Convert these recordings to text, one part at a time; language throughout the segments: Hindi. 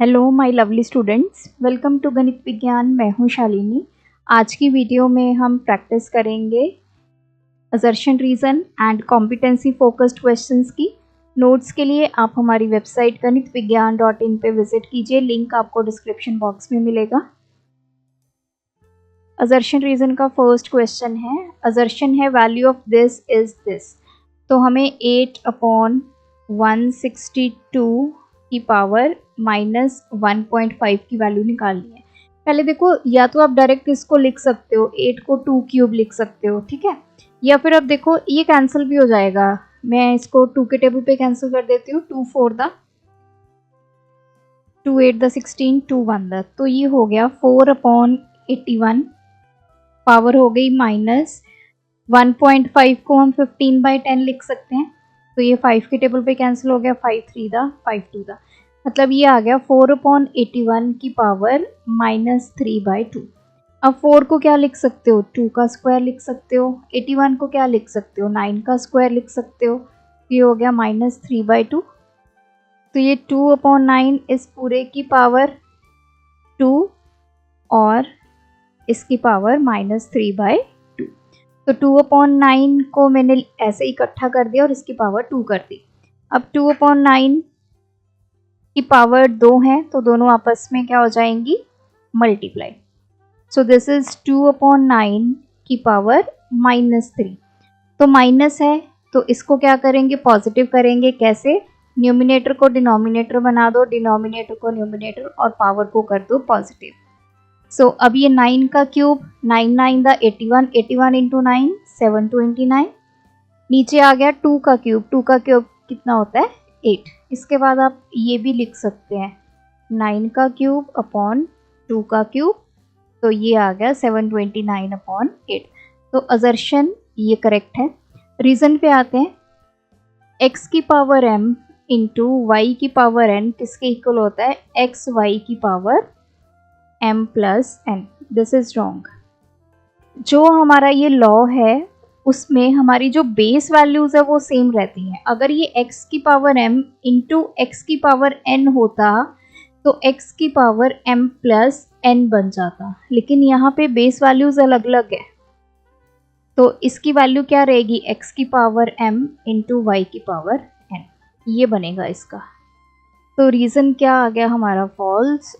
Hello my lovely students, welcome to Ganit Vigyan. मैं हूं शालिनी। आज की वीडियो में हम प्रैक्टिस करेंगे assertion reason and competency focused questions की। नोट्स के लिए आप हमारी वेबसाइट ganitviggyan.in पे विजिट कीजिए, लिंक आपको डिस्क्रिप्शन बॉक्स में मिलेगा। असर्शन रीजन का फर्स्ट क्वेश्चन है, असर्शन है value of this is this. तो हमें 8/162 की पावर -1.5 की वैल्यू निकालनी है। पहले देखो, या तो आप डायरेक्ट इसको लिख सकते हो, 8 को 2 क्यूब लिख सकते हो, ठीक है। या फिर अब देखो ये कैंसिल भी हो जाएगा, मैं इसको 2 के टेबल पे कैंसिल कर देती हूँ। 2 4 द 2 8 द 16 2 1 द, तो ये हो गया 4/81। पावर हो गई -1.5 को हम 15/10 लिख सकते हैं, तो ये 5 के टेबल पे कैंसिल हो गया। 5 3 द 5 2 द, मतलब ये आ गया 4/81 की पावर -3/2। अब 4 को क्या लिख सकते हो, 2 का स्क्वायर लिख सकते हो। 81 को क्या लिख सकते हो, 9 का स्क्वायर लिख सकते हो। ये हो गया -3/2। तो ये 2/9 इस पूरे की पावर 2 और इसकी पावर -3/2। तो 2/9 को मैंने ऐसे इकट्ठा कर दिया और इसकी पावर 2 कर दी। अब 2/9 की पावर 2 है, तो दोनों आपस में क्या हो जाएंगी, मल्टीप्लाई। सो दिस इज 2/9 की पावर -3। तो माइनस है तो इसको क्या करेंगे, पॉजिटिव करेंगे। कैसे, न्यूमिनेटर को डिनोमिनेटर बना दो, डिनोमिनेटर को न्यूमिनेटर और पावर को कर दो पॉजिटिव। सो अब ये 9 का क्यूब, 9 9 द 81, 81 इंटू 9 729। नीचे आ गया 2 का क्यूब, 2 का क्यूब कितना होता है 8। इसके बाद आप ये भी लिख सकते हैं 9 का क्यूब अपॉन 2 का क्यूब, तो ये आ गया 729/8। तो असर्शन ये करेक्ट है। रीजन पे आते हैं, x की पावर m इंटू वाई की पावर n किसके इक्वल होता है, एक्स वाई की power m plus n। This is wrong. जो हमारा ये लॉ है उसमें हमारी जो बेस वैल्यूज है वो सेम रहती हैं। अगर ये x की पावर m इंटू एक्स की पावर n होता तो x की पावर m प्लस n बन जाता, लेकिन यहाँ पे बेस वैल्यूज अलग अलग है, तो इसकी वैल्यू क्या रहेगी, x की पावर m इंटू वाई की पावर n, ये बनेगा इसका। तो रीजन क्या आ गया हमारा, false.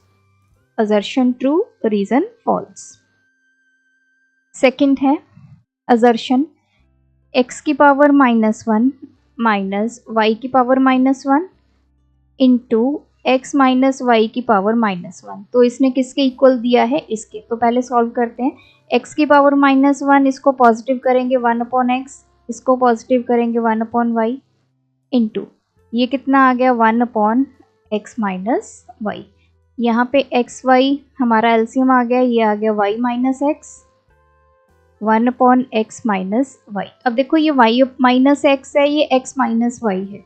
Assertion true, reason false. Second है असर्शन, x की पावर -1 माइनस वाई की power -1 into X minus Y की पावर -1। तो इसने किसके इक्वल दिया है, इसके। तो पहले सॉल्व करते हैं। x की पावर -1 इसको पॉजिटिव करेंगे 1/x, इसको पॉजिटिव करेंगे 1/y इंटू ये कितना आ गया 1/x माइनस वाई। यहाँ पे एक्स वाई हमारा एलसीएम आ गया, ये आ गया y minus X 1/x minus Y. अब देखो ये y माइनस एक्स है, ये x माइनस वाई है,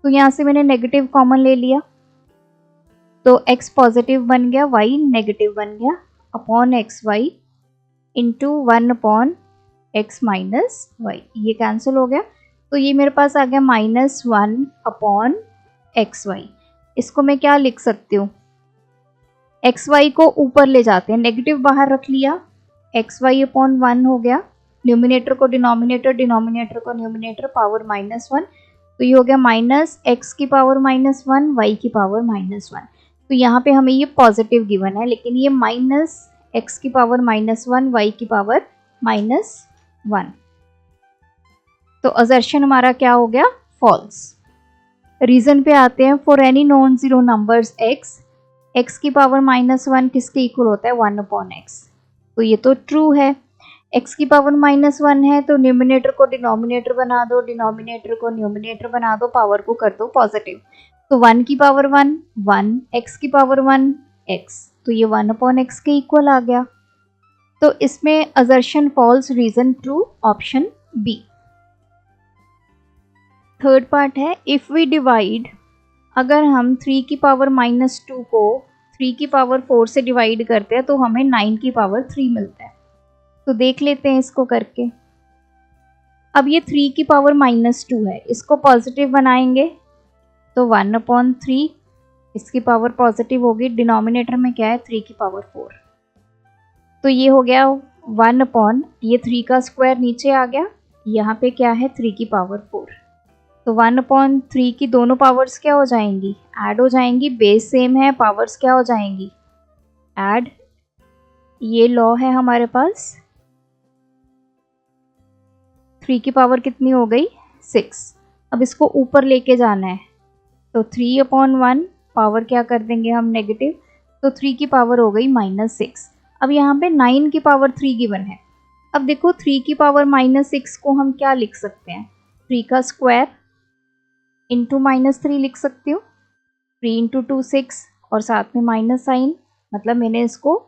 तो यहाँ से मैंने नेगेटिव कॉमन ले लिया, तो x पॉजिटिव बन गया, y नेगेटिव बन गया, upon x y into 1/x minus y. ये कैंसिल हो गया, तो ये मेरे पास आ गया -1/xy। इसको मैं क्या लिख सकती हूँ, एक्स वाई को ऊपर ले जाते हैं, नेगेटिव बाहर रख लिया, xy/1 हो गया। न्यूमिनेटर को डिनोमिनेटर, डिनोमिनेटर को न्यूमिनेटर, पावर -1, तो ये हो गया -x की पावर -1 y की पावर -1। तो यहाँ पे हमें ये पॉजिटिव गिवन है, लेकिन ये -x की पावर -1 y की पावर -1। तो असर्शन हमारा क्या हो गया, फॉल्स। रीजन पे आते हैं, for any non zero numbers x की पावर -1 किसके इक्वल होता है, 1/x। तो ये तो ट्रू है। x की पावर -1 है तो न्यूमिनेटर को डिनोमिनेटर बना दो, डिनोमिनेटर को न्यूमिनेटर बना दो, पावर को कर दो पॉजिटिव। तो 1 की पावर 1 1, x की पावर 1 x, तो ये 1/x के इक्वल आ गया। तो इसमें assertion false, reason true, option B. Third part है, इफ वी डिवाइड, अगर हम 3 की पावर -2 को 3 की पावर 4 से डिवाइड करते हैं तो हमें 9 की पावर 3 मिलता है। तो देख लेते हैं इसको करके। अब ये 3 की पावर -2 है, इसको पॉजिटिव बनाएंगे तो 1/3, इसकी पावर पॉजिटिव होगी, डिनोमिनेटर में क्या है 3 की पावर 4। तो ये हो गया 1 अपॉन ये 3 का स्क्वायर नीचे आ गया, यहाँ पे क्या है 3 की पावर 4। तो 1 अपॉन 3 की दोनों पावर्स क्या हो जाएंगी, ऐड हो जाएंगी, बेस सेम है, पावर्स क्या हो जाएंगी ऐड। ये लॉ है हमारे पास, 3 की पावर कितनी हो गई 6। अब इसको ऊपर लेके जाना है, तो 3 अपॉन 1 पावर क्या कर देंगे हम नेगेटिव, तो 3 की पावर हो गई -6। अब यहाँ पे 9 की पावर 3 गिवन है। अब देखो 3 की पावर -6 को हम क्या लिख सकते हैं, 3 का स्क्वायर इंटू -3 लिख सकती हूँ, 3 इंटू 2 6 और साथ में माइनस साइन, मतलब मैंने इसको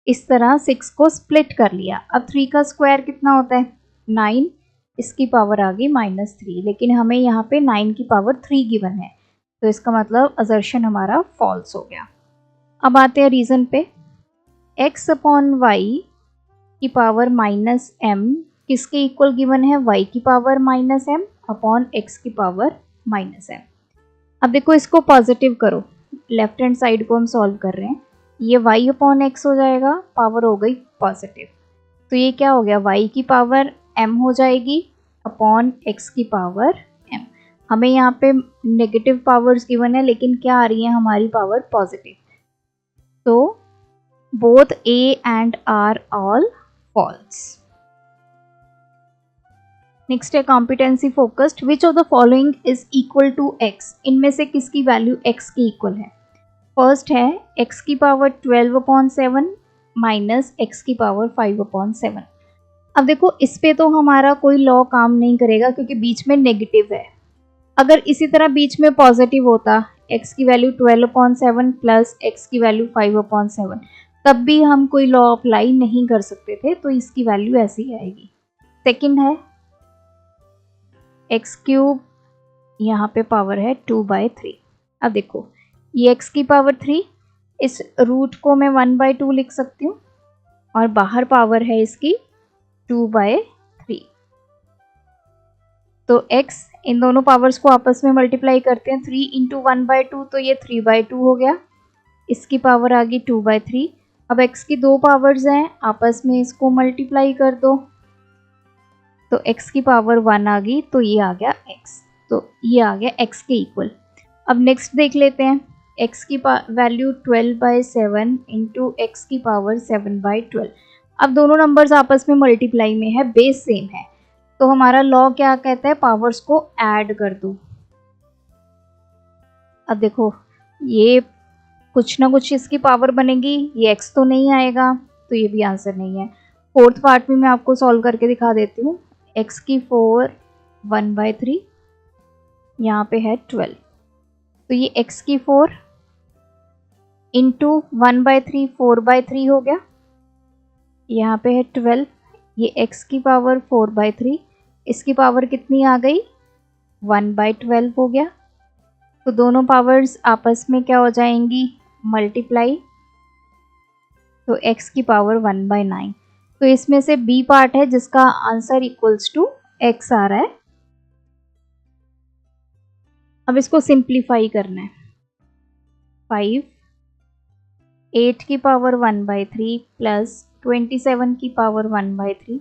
इस तरह 6 को स्प्लिट कर लिया। अब 3 का स्क्वायर कितना होता है 9, इसकी पावर आ गई -3, लेकिन हमें यहाँ पे 9 की पावर 3 गिवन है, तो इसका मतलब असर्शन हमारा फॉल्स हो गया। अब आते हैं रीज़न पे, x अपॉन वाई की पावर -m किसके इक्वल गिवन है, y की पावर -m अपॉन x की पावर -m। अब देखो इसको पॉजिटिव करो, लेफ्ट हैंड साइड को हम सॉल्व कर रहे हैं, ये y अपॉन x हो जाएगा, पावर हो गई पॉजिटिव, तो ये क्या हो गया y की पावर m हो जाएगी अपॉन x की पावर m। हमें यहाँ पे नेगेटिव पावर्स गिवन है, लेकिन क्या आ रही है हमारी पावर पॉजिटिव, तो both a and r all false. Next है competency focused, which of the following is equal to x, इनमें से किसकी वैल्यू x की इक्वल है। फर्स्ट है x की पावर 12/7 माइनस x की पावर 5/7। अब देखो इस पे तो हमारा कोई लॉ काम नहीं करेगा क्योंकि बीच में नेगेटिव है। अगर इसी तरह बीच में पॉजिटिव होता, x की वैल्यू 12/7 प्लस x की वैल्यू 5/7, तब भी हम कोई लॉ अप्लाई नहीं कर सकते थे, तो इसकी वैल्यू ऐसी आएगी। सेकंड है एक्स क्यूब, यहाँ पे पावर है 2/3। अब देखो ये x की पावर 3, इस रूट को मैं 1/2 लिख सकती हूँ, और बाहर पावर है इसकी 2/3। तो x, इन दोनों पावर्स को आपस में मल्टीप्लाई करते हैं, 3 इंटू 1/2, तो ये 3/2 हो गया, इसकी पावर आ गई 2/3। अब x की दो पावर्स हैं, आपस में इसको मल्टीप्लाई कर दो, तो x की पावर 1 आ गई, तो ये आ गया x, तो ये आ गया x के इक्वल। अब नेक्स्ट देख लेते हैं, x की वैल्यू 12/7 इंटू एक्स की पावर 7/12। अब दोनों नंबर्स आपस में मल्टीप्लाई में है, बेस सेम है, तो हमारा लॉ क्या कहता है, पावर्स को ऐड कर दो। अब देखो ये कुछ ना कुछ इसकी पावर बनेगी, ये x तो नहीं आएगा, तो ये भी आंसर नहीं है। फोर्थ पार्ट में मैं आपको सॉल्व करके दिखा देती हूँ, x की 4 1/3, यहाँ पे है 12, तो ये x की 4 इंटू 1/3 4/3 हो गया, यहाँ पे है 12, ये x की पावर 4/3, इसकी पावर कितनी आ गई 1/12 हो गया, तो दोनों पावर्स आपस में क्या हो जाएंगी मल्टीप्लाई, तो x की पावर 1/9। तो इसमें से b पार्ट है जिसका आंसर इक्वल्स टू x आ रहा है। अब इसको सिंप्लीफाई करना है, 5 8 की पावर 1/3 प्लस 27 की पावर 1/3,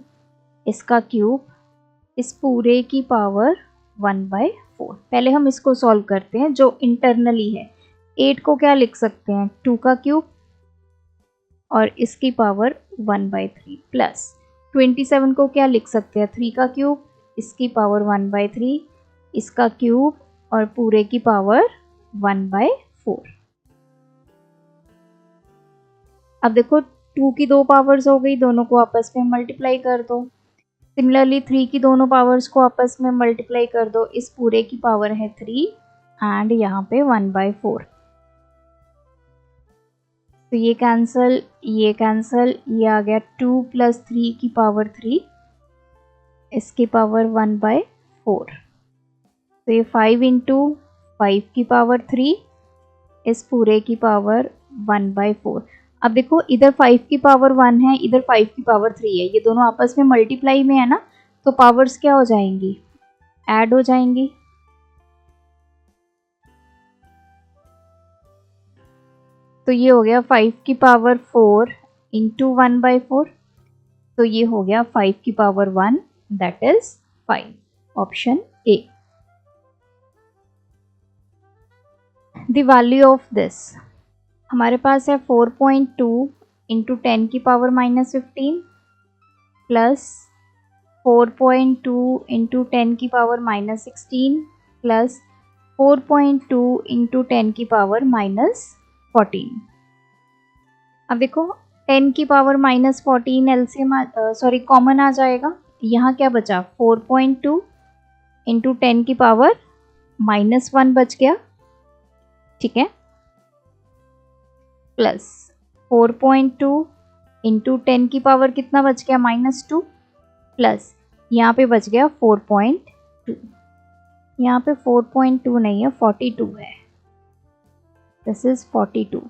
इसका क्यूब, इस पूरे की पावर 1/4। पहले हम इसको सॉल्व करते हैं जो इंटरनली है। 8 को क्या लिख सकते हैं 2 का क्यूब और इसकी पावर 1/3 प्लस 27 को क्या लिख सकते हैं 3 का क्यूब, इसकी पावर 1/3, इसका क्यूब और पूरे की पावर 1/4। अब देखो 2 की दो पावर्स हो गई, दोनों को आपस में मल्टीप्लाई कर दो। सिमिलरली 3 की दोनों पावर्स को आपस में मल्टीप्लाई कर दो, इस पूरे की पावर है 3 एंड यहाँ पे 1/4। तो ये कैंसल, ये कैंसल, ये आ गया 2 + 3 की पावर 3, इसकी पावर 1/4। तो ये 5 इंटू 5 की पावर 3, इस पूरे की पावर 1/4। अब देखो इधर 5 की पावर 1 है, इधर 5 की पावर 3 है, ये दोनों आपस में मल्टीप्लाई में है ना, तो पावर्स क्या हो जाएंगी ऐड हो जाएंगी। तो ये हो गया 5 की पावर 4 इंटू 1/4, तो ये हो गया 5 की power 1, that is 5, option A. The value of this, हमारे पास है 4.2 इंटू 10 की पावर -15 प्लस 4.2 इंटू 10 की पावर -16 प्लस 4.2 इंटू 10 की पावर -14। अब देखो 10 की पावर -14 एलसीएम सॉरी कॉमन आ जाएगा, यहाँ क्या बचा 4.2 इंटू 10 की पावर -1 बच गया, ठीक है, प्लस 4.2 इंटू 10 की पावर कितना बच गया -2 प्लस यहाँ पे बच गया 4.2, यहाँ पे 4.2 नहीं है 42 है, दिस इज 42।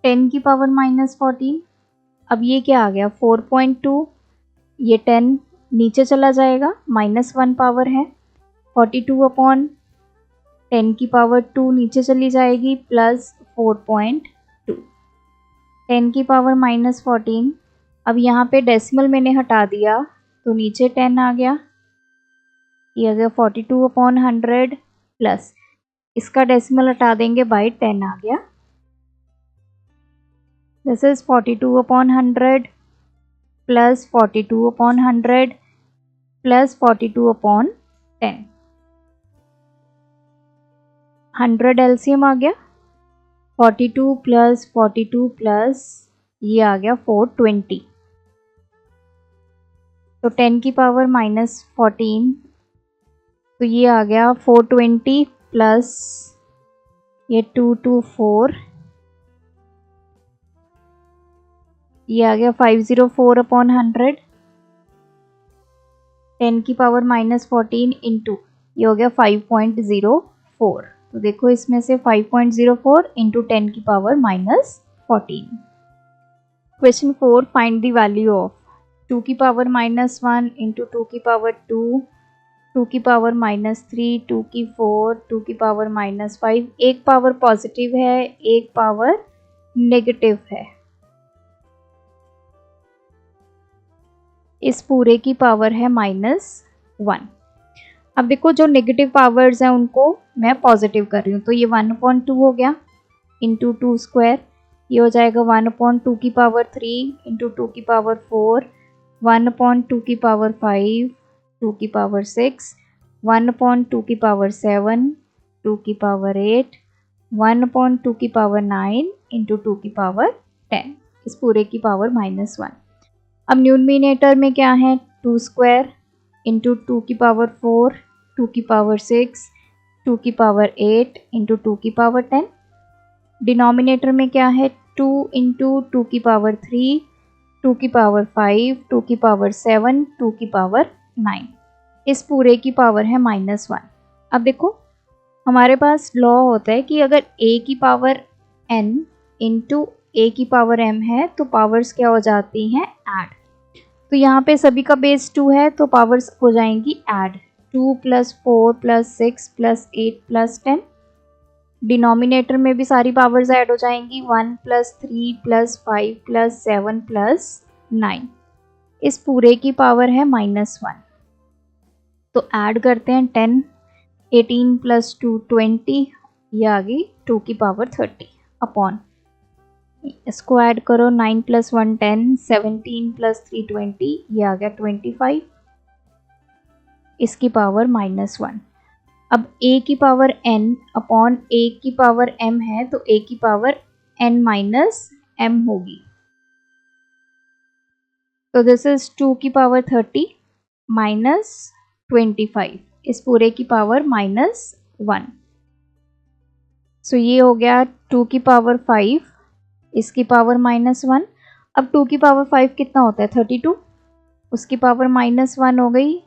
टेन की पावर -14, अब ये क्या आ गया 4.2, ये 10 नीचे चला जाएगा, -1 पावर है, 42 अपॉन 10 की पावर 2 नीचे चली जाएगी, प्लस 4.2, 10 की पावर -14, अब यहाँ पे डेसिमल मैंने हटा दिया तो नीचे 10 आ गया, ये आ गया 42 अपॉन 100 प्लस इसका डेसिमल हटा देंगे बाई 10 आ गया, this is 42 upon 100 plus 42 upon 100 plus 42 upon 10, 100 LCM आ गया, 42 प्लस 42 प्लस ये आ गया 420, तो 10 की पावर -14, तो ये आ गया 420 प्लस ये 224, ये आ गया 504 अपॉन 100, 10 की पावर -14 इंटू ये हो गया 5.04, तो देखो इसमें से 5.04 इंटू 10 की power -14। Question 4, find the value of 2 की पावर -1 इंटू 2 की पावर 2, 2 की पावर -3, 2 की 4, 2 की पावर -5, एक पावर पॉजिटिव है एक पावर नेगेटिव है, इस पूरे की पावर है -1। अब देखो जो नेगेटिव पावर्स हैं उनको मैं पॉजिटिव कर रही हूँ, तो ये 1/2 हो गया इंटू 2 स्क्वायर, ये हो जाएगा 1/2 की पावर 3 इंटू 2 की पावर 4, 1/2 की पावर 5, 2 की पावर 6, 1/2 की पावर 7, 2 की पावर 8, 1/2 की पावर 9 इंटू 2 की पावर 10, इस पूरे की पावर -1। अब न्यूमरेटर में क्या है 2 स्क्वायर इंटू 2 की पावर 4, 2 की पावर 6, 2 की पावर 8 इंटू 2 की पावर 10, डिनोमिनेटर में क्या है 2 इंटू 2 की पावर 3, 2 की पावर 5, 2 की पावर 7, 2 की पावर 9, इस पूरे की पावर है -1। अब देखो हमारे पास लॉ होता है कि अगर a की पावर n इंटू a की पावर m है तो पावर्स क्या हो जाती हैं ऐड, तो यहाँ पे सभी का बेस 2 है तो पावर्स हो जाएंगी ऐड, 2 + 4 + 6 + 8 + 10, डिनोमिनेटर में भी सारी पावर्स ऐड हो जाएंगी 1 + 3 + 5 + 7 + 9, इस पूरे की पावर है -1। तो ऐड करते हैं 10, 18 + 2 20, ये आ गई 2 की पावर 30 अपॉन, इसको ऐड करो 9 + 1 10, 17 + 3 20, ये आ गया 25, इसकी पावर -1। अब a की पावर n अपॉन a की पावर m है तो a की पावर n - m होगी, तो दिस इज 2 की पावर 30 -25, इस पूरे की पावर -1, सो ये हो गया 2 की पावर 5, इसकी पावर -1। अब 2 की पावर 5 कितना होता है 32, उसकी पावर -1 हो गई,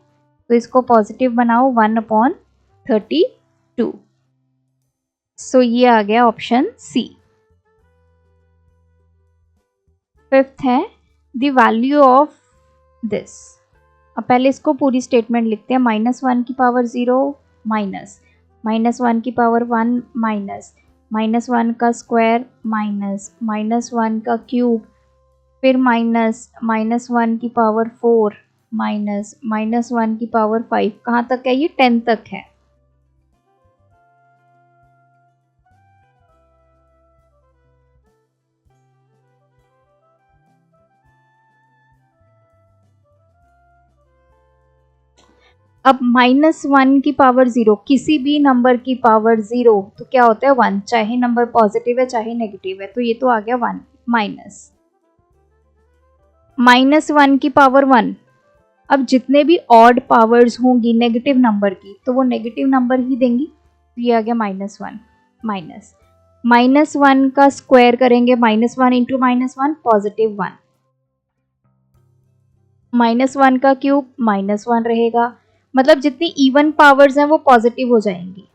तो इसको पॉजिटिव बनाओ 1/32, सो ये आ गया ऑप्शन सी। फिफ्थ है द वैल्यू ऑफ दिस, अब पहले इसको पूरी स्टेटमेंट लिखते हैं, -1 की पावर 0 माइनस -1 की पावर 1 माइनस -1 का स्क्वायर माइनस -1 का क्यूब, फिर माइनस -1 की पावर 4 माइनस -1 की पावर 5। कहाँ तक है ये? 10 तक है। अब -1 की पावर 0, किसी भी नंबर की पावर 0 तो क्या होता है? 1, चाहे नंबर पॉजिटिव है चाहे नेगेटिव है। तो ये तो आ गया 1 माइनस -1 की पावर 1। अब जितने भी ऑड पावर्स होंगी नेगेटिव नंबर की तो वो नेगेटिव नंबर ही देंगी। तो ये आ गया -1 माइनस -1 का स्क्वायर करेंगे, -1 इंटू -1 पॉजिटिव 1, -1 का क्यूब -1 रहेगा। मतलब जितनी इवन पावर्स हैं वो पॉजिटिव हो जाएंगी।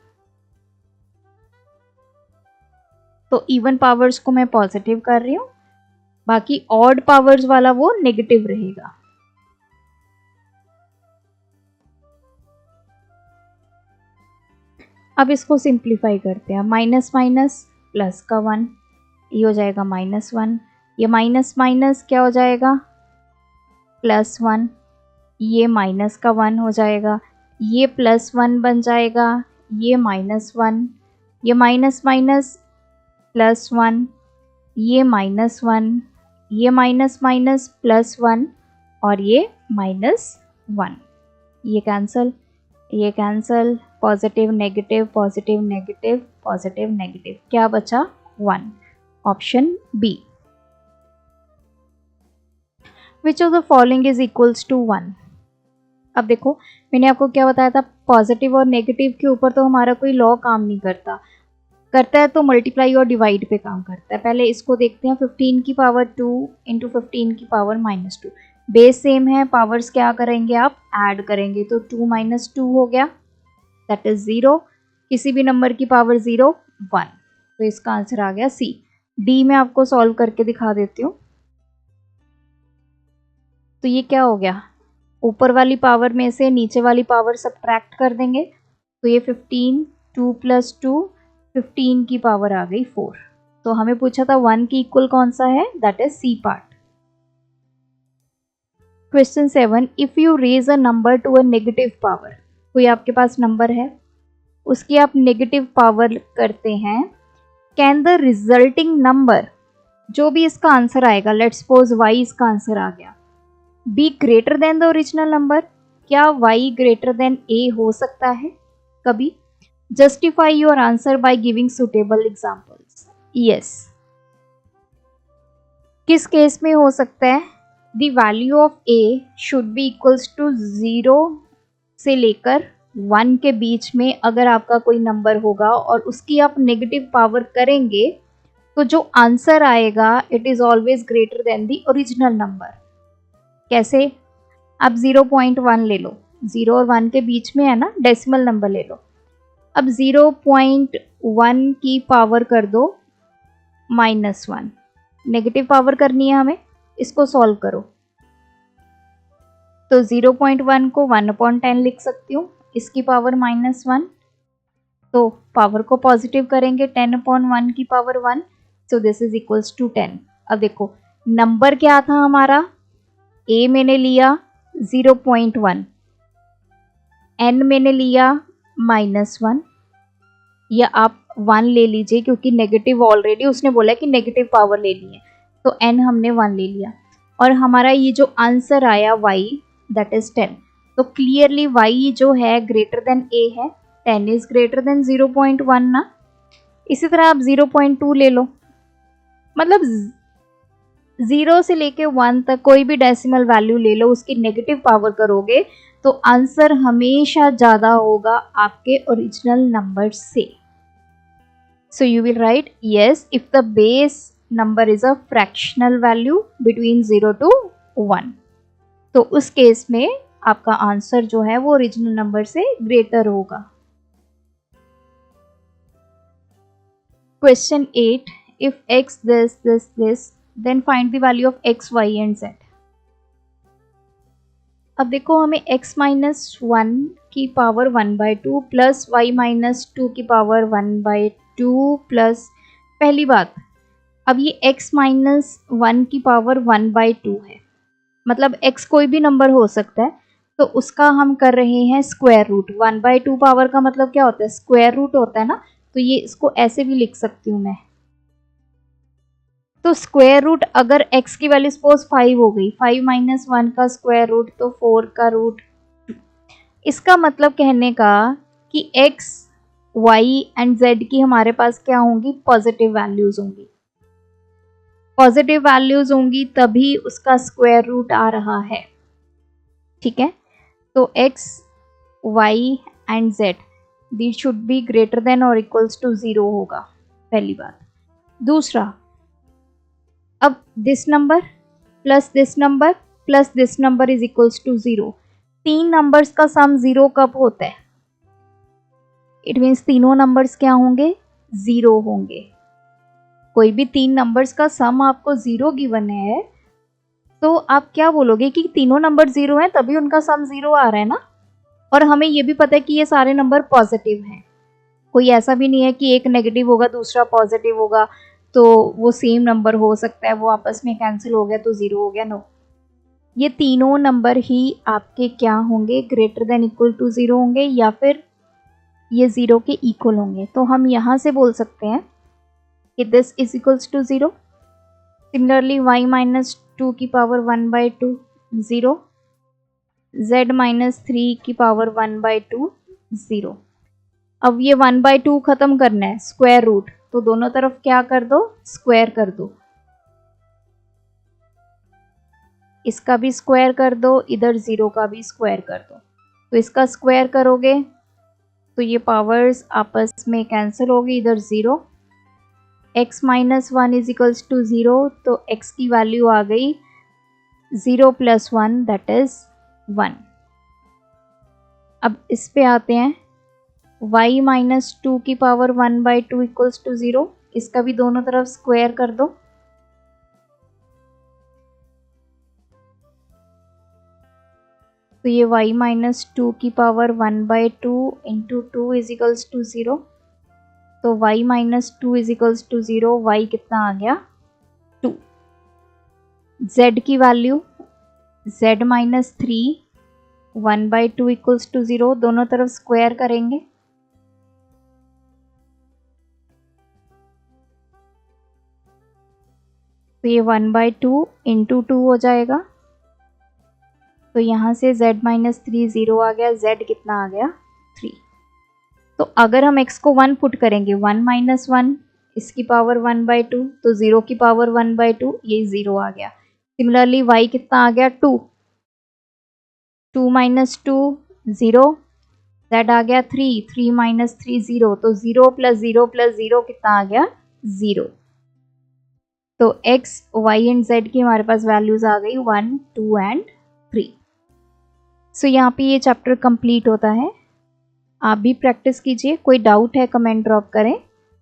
तो इवन पावर्स को मैं पॉजिटिव कर रही हूँ, बाकी ऑड पावर्स वाला वो नेगेटिव रहेगा। अब इसको सिंप्लीफाई करते हैं। माइनस माइनस प्लस का 1, ये हो जाएगा -1। ये माइनस माइनस क्या हो जाएगा? +1। ये माइनस का 1 हो जाएगा, ये +1 बन जाएगा, ये -1, ये माइनस माइनस +1, ये -1, ये माइनस माइनस +1 और ये -1। ये कैंसल, ये cancel, positive negative positive negative positive negative, क्या बचा? 1। Option B. Which of the following is equals to 1? अब देखो मैंने आपको क्या बताया था, पॉजिटिव और नेगेटिव के ऊपर तो हमारा कोई लॉ काम नहीं करता, करता है तो मल्टीप्लाई और डिवाइड पे काम करता है। पहले इसको देखते हैं। 15 की पावर 2 इंटू 15 की पावर -2, बेस सेम है, पावर्स क्या करेंगे आप? ऐड करेंगे। तो 2 - 2 हो गया, दैट इज 0। किसी भी नंबर की पावर 0 1, तो इसका आंसर आ गया सी। डी में आपको सॉल्व करके दिखा देती हूँ। तो ये क्या हो गया? ऊपर वाली पावर में से नीचे वाली पावर सब्ट्रैक्ट कर देंगे, तो ये 15, 2 + 2 15 की पावर आ गई 4। तो हमें पूछा था 1 की इक्वल कौन सा है? That is C part. Question 7, if you raise a number to a negative power, कोई आपके पास नंबर है, उसकी आप नेगेटिव पावर करते हैं, कैन द रिजल्टिंग नंबर, जो भी इसका आंसर आएगा, लेट्स सपोज y इसका आंसर आ गया, be greater than the original number? क्या y ग्रेटर देन a हो सकता है कभी? Justify your answer by giving suitable examples. Yes, किस केस में हो सकता है? The value of a should be equals to 0 से लेकर 1 के बीच में अगर आपका कोई नंबर होगा और उसकी आप नेगेटिव पावर करेंगे तो जो आंसर आएगा it is always greater than the original number. कैसे? अब 0.1 ले लो, 0 और 1 के बीच में है ना, डेसिमल नंबर ले लो। अब 0.1 की पावर कर दो -1, नेगेटिव पावर करनी है हमें, इसको सॉल्व करो। तो 0.1 को 1/10 लिख सकती हूँ, इसकी पावर -1, तो पावर को पॉजिटिव करेंगे, 10/1 की power 1, so this is equals to 10। अब देखो नंबर क्या था हमारा, a मैंने लिया 0.1, n मैंने लिया -1, या आप 1 ले लीजिए क्योंकि नेगेटिव ऑलरेडी उसने बोला कि नेगेटिव पावर लेनी है, तो n हमने 1 ले लिया। और हमारा ये जो आंसर आया y दैट इज 10, तो क्लियरली y जो है ग्रेटर देन a है, 10 इज ग्रेटर देन 0.1 ना। इसी तरह आप 0.2 ले लो, मतलब 0 से लेके 1 तक कोई भी डेसिमल वैल्यू ले लो, उसकी नेगेटिव पावर करोगे तो आंसर हमेशा ज़्यादा होगा आपके ओरिजिनल नंबर से। So you will write yes if the base number is a fractional value between 0 to 1. तो उस केस में आपका आंसर जो है वो ओरिजिनल नंबर से ग्रेटर होगा। Question 8, if x this then find the value of x, y and z. अब देखो हमें x माइनस 1 की पावर 1/2 प्लस y माइनस 2 की पावर 1/2 प्लस, पहली बात, अब ये x माइनस 1 की पावर 1/2 है, मतलब x कोई भी नंबर हो सकता है, तो उसका हम कर रहे हैं स्क्वायर रूट। 1/2 पावर का मतलब क्या होता है, स्क्वायर रूट होता है ना, तो ये इसको ऐसे भी लिख सकती हूँ मैं। तो स्क्वायर रूट अगर x की वैल्यू सपोज 5 हो गई, 5 माइनस 1 का स्क्वायर रूट तो 4 का रूट। इसका मतलब कहने का कि x, y एंड z की हमारे पास क्या होंगी, पॉजिटिव वैल्यूज होंगी। पॉजिटिव वैल्यूज होंगी तभी उसका स्क्वायर रूट आ रहा है, ठीक है। तो x, y and z this should be greater than और इक्वल्स टू 0 होगा, पहली बात। दूसरा, अब this number plus this number plus this number is equals to 0। तीन नंबर्स का सम 0 कब होता है, इट मीन्स तीनों नंबर्स क्या होंगे, 0 होंगे। कोई भी तीन नंबर्स का सम आपको 0 गिवन है तो आप क्या बोलोगे कि तीनों नंबर 0 हैं तभी उनका सम 0 आ रहा है ना। और हमें ये भी पता है कि ये सारे नंबर पॉजिटिव हैं, कोई ऐसा भी नहीं है कि एक नेगेटिव होगा दूसरा पॉजिटिव होगा तो वो सेम नंबर हो सकता है, वो आपस में कैंसिल हो गया तो 0 हो गया, नो। ये तीनों नंबर ही आपके क्या होंगे, ग्रेटर देन इक्वल टू 0 होंगे या फिर ये 0 के इक्वल होंगे। तो हम यहाँ से बोल सकते हैं कि this is equals to 0। Similarly y minus 2 की पावर 1/2 0, z माइनस 3 की पावर 1/2 0। अब ये 1/2 खत्म करना है, स्क्वायर रूट, तो दोनों तरफ क्या कर दो, स्क्वायर कर दो। इसका भी स्क्वायर कर दो, इधर 0 का भी स्क्वायर कर दो। तो इसका स्क्वायर करोगे तो ये पावर्स आपस में कैंसिल होगी, इधर 0। x minus 1 is equals to 0, तो x की वैल्यू आ गई 0 प्लस 1 दैट इज 1। अब इस पे आते हैं, y माइनस 2 की पावर 1/2 इक्वल्स टू 0, इसका भी दोनों तरफ स्क्वायर कर दो। तो ये y माइनस 2 की power 1/2 into 2 is equals to 0, तो y minus 2 is equals to 0, y कितना आ गया 2। z की value z minus 3 1/2 equals to 0, दोनों तरफ स्क्वायर करेंगे। तो ये 1/2 इंटू 2 हो जाएगा, तो यहाँ से z माइनस 3 0 आ गया, z कितना आ गया 3। तो अगर हम x को 1 पुट करेंगे, 1 माइनस 1 इसकी पावर 1/2, तो 0 की पावर 1/2, ये 0 आ गया। सिमिलरली y कितना आ गया 2, 2 माइनस 2 0, z आ गया 3, 3 माइनस 3 0, तो 0 प्लस 0 प्लस 0 कितना आ गया 0। तो x, y एंड z की हमारे पास वैल्यूज आ गई 1, 2 एंड 3। सो यहाँ पे ये चैप्टर कंप्लीट होता है। आप भी प्रैक्टिस कीजिए, कोई डाउट है कमेंट ड्रॉप करें।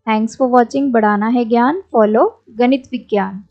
Thanks for watching. बढ़ाना है ज्ञान, फॉलो गणित विज्ञान।